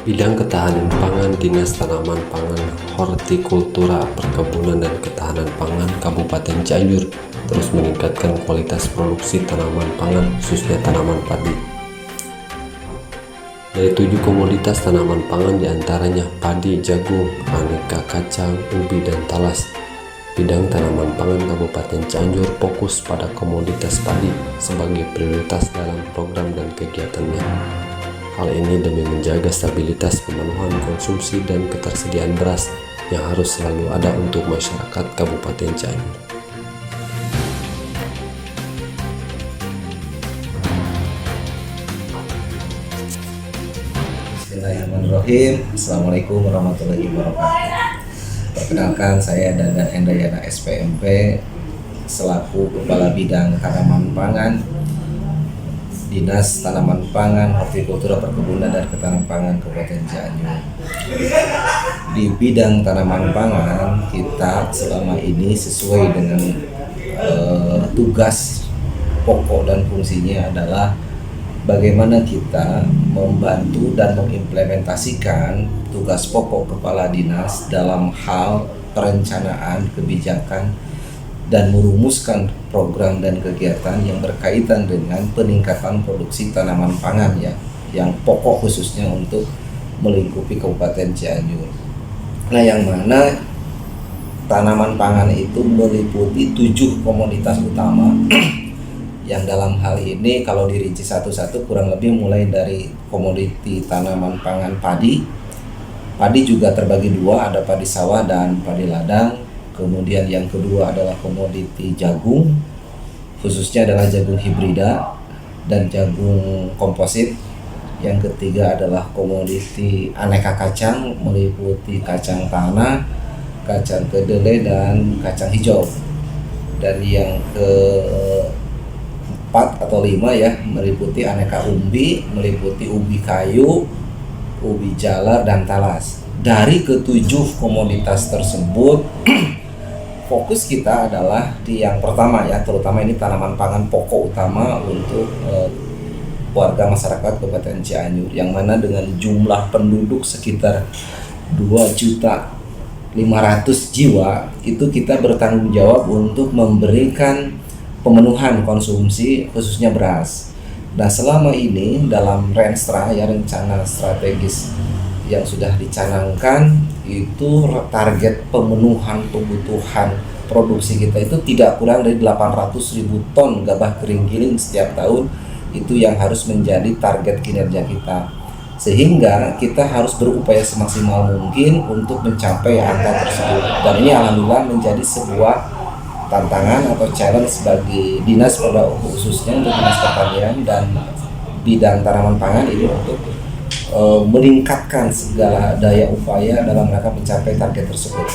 Bidang Ketahanan Pangan Dinas Tanaman Pangan, Hortikultura, Perkebunan dan Ketahanan Pangan Kabupaten Cianjur terus meningkatkan kualitas produksi tanaman pangan khususnya tanaman padi. Dari 7 komoditas tanaman pangan diantaranya padi, jagung, aneka kacang, ubi, dan talas. Bidang Tanaman Pangan Kabupaten Cianjur fokus pada komoditas padi sebagai prioritas dalam program dan kegiatannya. Hal ini demi menjaga stabilitas pemenuhan konsumsi dan ketersediaan beras yang harus selalu ada untuk masyarakat Kabupaten Cianjur. Bismillahirrahmanirrahim. Assalamualaikum warahmatullahi wabarakatuh. Perkenalkan, saya Dadan Endayana SPMP selaku Kepala Bidang Tanaman Pangan Dinas Tanaman Pangan, Hortikultura, Perkebunan dan Ketahanan Pangan Kabupaten Cianjur. Di bidang tanaman pangan kita selama ini sesuai dengan tugas pokok dan fungsinya adalah bagaimana kita membantu dan mengimplementasikan tugas pokok kepala dinas dalam hal perencanaan kebijakan dan merumuskan program dan kegiatan yang berkaitan dengan peningkatan produksi tanaman pangan yang pokok khususnya untuk melingkupi Kabupaten Cianjur. Nah, yang mana tanaman pangan itu meliputi 7 komoditas utama yang dalam hal ini kalau dirinci satu-satu kurang lebih mulai dari komoditi tanaman pangan padi. Padi juga terbagi dua, ada padi sawah dan padi ladang. Kemudian yang kedua adalah komoditi jagung, khususnya adalah jagung hibrida dan jagung komposit. Yang ketiga adalah komoditi aneka kacang, meliputi kacang tanah, kacang kedelai dan kacang hijau. Dan yang keempat atau 5 meliputi aneka umbi, meliputi ubi kayu, ubi jalar dan talas. Dari ke-7 komoditas tersebut fokus kita adalah di yang pertama terutama ini tanaman pangan pokok utama untuk warga masyarakat Kabupaten Cianjur, yang mana dengan jumlah penduduk sekitar 2.500.000 jiwa itu kita bertanggung jawab untuk memberikan pemenuhan konsumsi khususnya beras. Nah, selama ini dalam Renstra rencana strategis yang sudah dicanangkan itu target pemenuhan kebutuhan produksi kita itu tidak kurang dari 800.000 ton gabah kering giling setiap tahun. Itu yang harus menjadi target kinerja kita, sehingga kita harus berupaya semaksimal mungkin untuk mencapai angka tersebut. Dan ini alhamdulillah menjadi sebuah tantangan atau challenge bagi dinas pada khususnya untuk dinas pertanian dan bidang tanaman pangan ini untuk meningkatkan segala daya upaya dalam rangka mencapai target tersebut.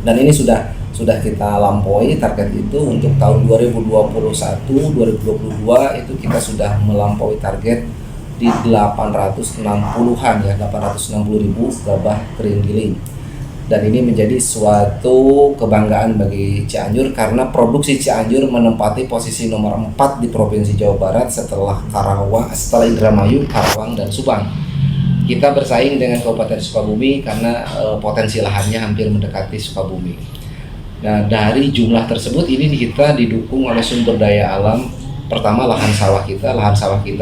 Dan ini sudah kita lampaui target itu untuk tahun 2021-2022 itu kita sudah melampaui target di 860-an 860.000 gabah kering giling. Dan ini menjadi suatu kebanggaan bagi Cianjur karena produksi Cianjur menempati posisi nomor 4 di Provinsi Jawa Barat setelah Indramayu, Karawang dan Subang. Kita bersaing dengan Kabupaten Sukabumi karena potensi lahannya hampir mendekati Sukabumi. Nah, dari jumlah tersebut ini kita didukung oleh sumber daya alam. Pertama, lahan sawah kita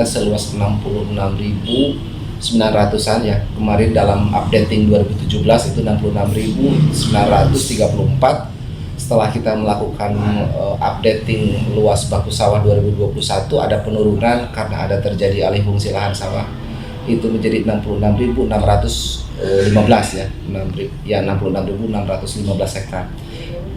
seluas 66.900-an Kemarin dalam updating 2017 itu 66.934. Setelah kita melakukan updating luas baku sawah 2021 ada penurunan karena ada terjadi alih fungsi lahan sawah. Itu menjadi 66.615 66.615 hektar.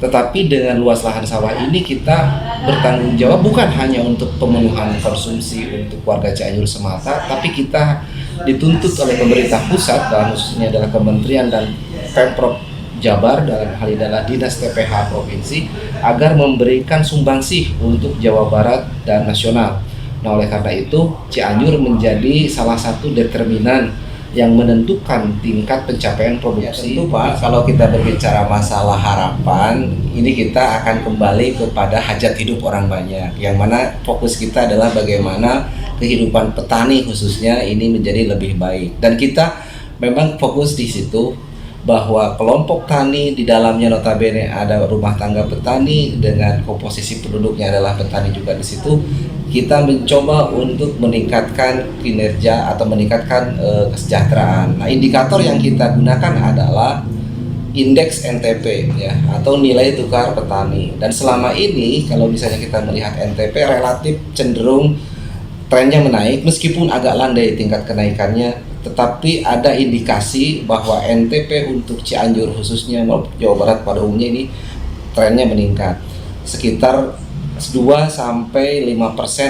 Tetapi dengan luas lahan sawah ini kita bertanggung jawab bukan hanya untuk pemenuhan konsumsi untuk warga Cianjur semata, tapi kita dituntut oleh pemerintah pusat dan khususnya adalah Kementerian dan Pemprov Jabar dalam hal ini adalah Dinas TPH Provinsi agar memberikan sumbangsih untuk Jawa Barat dan nasional. Nah, oleh karena itu Cianjur menjadi salah satu determinan yang menentukan tingkat pencapaian produksi. Tentu Pak, kalau kita berbicara masalah harapan, ini kita akan kembali kepada hajat hidup orang banyak, yang mana fokus kita adalah bagaimana kehidupan petani khususnya ini menjadi lebih baik. Dan kita memang fokus di situ bahwa kelompok tani di dalamnya notabene ada rumah tangga petani dengan komposisi penduduknya adalah petani juga di situ. Kita mencoba untuk meningkatkan kinerja atau meningkatkan kesejahteraan. Nah, indikator yang kita gunakan adalah indeks NTP ya, atau nilai tukar petani. Dan selama ini kalau misalnya kita melihat NTP relatif cenderung trennya menaik meskipun agak landai tingkat kenaikannya, tetapi ada indikasi bahwa NTP untuk Cianjur khususnya Jawa Barat pada umumnya ini trennya meningkat sekitar 2-5%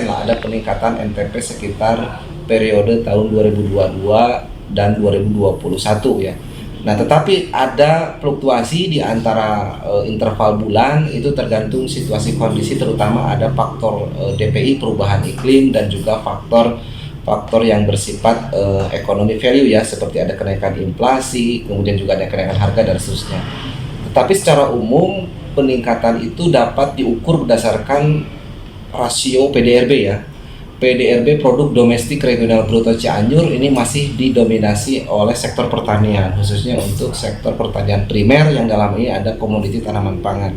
lah, ada peningkatan NTP sekitar periode tahun 2022 dan 2021 ya. Nah, tetapi ada fluktuasi di antara interval bulan, itu tergantung situasi kondisi, terutama ada faktor DPI perubahan iklim dan juga faktor yang bersifat ekonomi value ya, seperti ada kenaikan inflasi, kemudian juga ada kenaikan harga dan seterusnya. Tetapi secara umum peningkatan itu dapat diukur berdasarkan rasio PDRB ya. PDRB produk domestik regional bruto Cianjur ini masih didominasi oleh sektor pertanian, khususnya untuk sektor pertanian primer yang dalam ini ada komoditi tanaman pangan.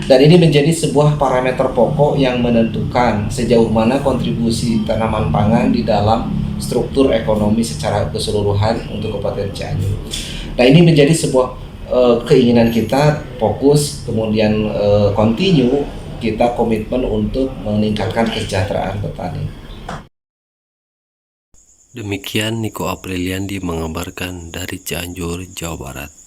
Dan ini menjadi sebuah parameter pokok yang menentukan sejauh mana kontribusi tanaman pangan di dalam struktur ekonomi secara keseluruhan untuk Kabupaten Cianjur. Nah, ini menjadi sebuah keinginan kita fokus, kemudian continue, kita komitmen untuk meningkatkan kesejahteraan petani. Demikian Niko Apriliandi mengabarkan dari Cianjur, Jawa Barat.